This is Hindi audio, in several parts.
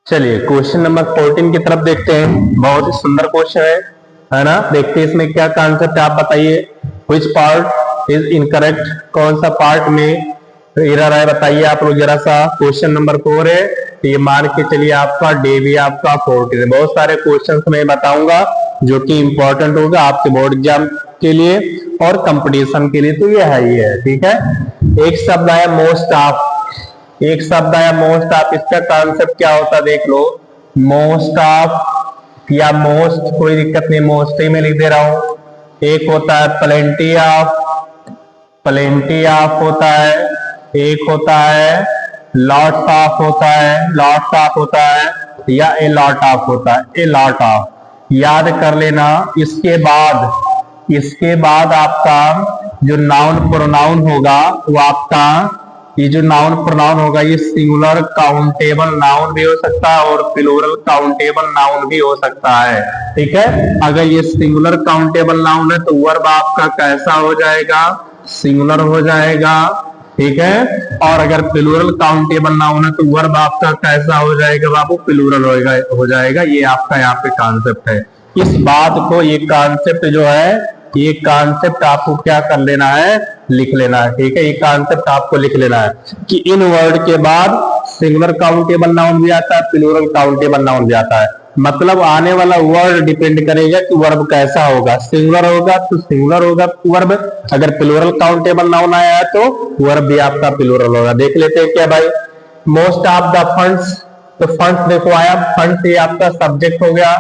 चलिए क्वेश्चन नंबर 14 की तरफ देखते हैं। बहुत ही सुंदर क्वेश्चन है ना। देखते हैं इसमें क्या कॉन्सेप्ट है, आप बताइए। विच पार्ट इज इनकरेक्ट, कौन सा पार्ट में एरर है बताइए आप लोग जरा सा। क्वेश्चन नंबर 4 है, तो ये मान के चलिए आपका डे भी आपका 14 है। बहुत सारे क्वेश्चन मैं बताऊंगा जो कि इंपॉर्टेंट होगा आपके बोर्ड एग्जाम के लिए और कंपटीशन के लिए, तो ये है ठीक है। एक शब्द आया मोस्ट ऑफ, एक शब्द आया मोस्ट ऑफ, इसका कॉन्सेप्ट क्या होता है देख लो। मोस्ट ऑफ या मोस्ट, कोई दिक्कत नहीं, मोस्ट ही में लिख दे रहा हूं। एक होता है प्लेंटी ऑफ, प्लेंटी ऑफ होता है। एक होता है लॉट्स ऑफ होता है, लॉट्स ऑफ होता है, या ए लॉट ऑफ होता है, ए लॉट ऑफ। याद कर लेना। इसके बाद आपका जो नाउन प्रोनाउन होगा वो आपका, ये जो नाउन प्रोनाउन होगा ये सिंगुलर काउंटेबल नाउन भी हो सकता है और प्लूरल काउंटेबल नाउन भी हो सकता है, ठीक है। अगर ये सिंगुलर काउंटेबल नाउन है तो वर्ब आपका कैसा हो जाएगा, सिंगुलर हो जाएगा, ठीक है। और अगर प्लूरल काउंटेबल नाउन है तो वर्ब आपका कैसा हो जाएगा बाबू, प्लूरल हो जाएगा। ये आपका यहाँ पे कॉन्सेप्ट है। इस बात को, ये कॉन्सेप्ट जो है, ये कॉन्सेप्ट आपको क्या कर लेना है, लिख लेना है, ठीक है। ये कॉन्सेप्ट आपको लिख लेना है कि इन वर्ड के बाद सिंगुलर काउंटेबल नाउन भी आता है, प्लूरल काउंटेबल नाउन भी आता है। मतलब आने वाला वर्ड डिपेंड करेगा कि वर्ब कैसा होगा। सिंगुलर होगा तो सिंगुलर होगा वर्ब, अगर प्लूरल काउंटेबल नाउन आया है तो वर्ब भी आपका प्लूरल होगा। देख लेते हैं क्या भाई। मोस्ट ऑफ द फंड्स, तो फंड्स देखो आया, फंड्स ये आपका सब्जेक्ट हो गया,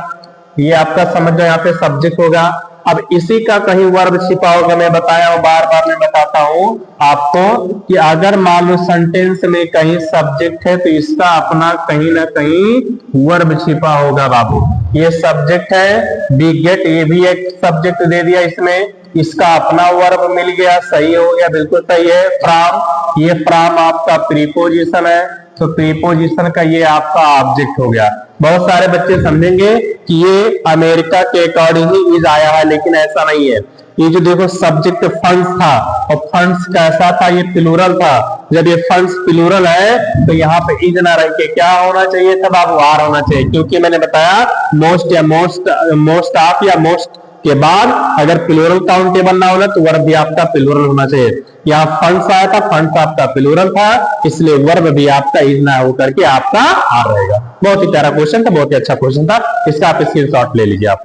ये आपका समझ लो यहाँ पे सब्जेक्ट होगा। अब इसी का कहीं वर्ब छिपा होगा, मैं बताया हूं, बार बार मैं बताता हूं आपको कि अगर मान लो सेंटेंस में कहीं सब्जेक्ट है तो इसका अपना कहीं ना कहीं वर्ब छिपा होगा बाबू। ये सब्जेक्ट है, बी गेट, ये भी एक सब्जेक्ट दे दिया इसमें, इसका अपना वर्ब मिल गया, सही हो गया, बिल्कुल सही है। फ्रॉम, ये फ्रॉम आपका प्रीपोजिशन है, तो प्रीपोजिशन का ये आपका ऑब्जेक्ट हो गया। बहुत सारे बच्चे समझेंगे कि ये अमेरिका के अकॉर्डिंग ही इज आया है, लेकिन ऐसा नहीं है। ये जो देखो सब्जेक्ट फंड्स था, और फंड्स कैसा था, ये प्लूरल था। जब ये फंड्स प्लूरल है तो यहाँ पे इज ना रह के क्या होना चाहिए था बाबू, आर होना चाहिए, क्योंकि मैंने बताया मोस्ट या मोस्ट ऑफ या मोस्ट के बाद अगर प्लूरल काउंटेबल ना होना तो वर्ब भी आपका प्लूरल होना चाहिए। यहाँ फंड्स आया था, फंड्स आपका प्लूरल था, इसलिए वर्ब भी आपका इज ना होकर के आपका आ रहेगा। बहुत ही प्यारा क्वेश्चन था, बहुत ही अच्छा क्वेश्चन था, इसका आप स्क्रीनशॉट ले लीजिए आप।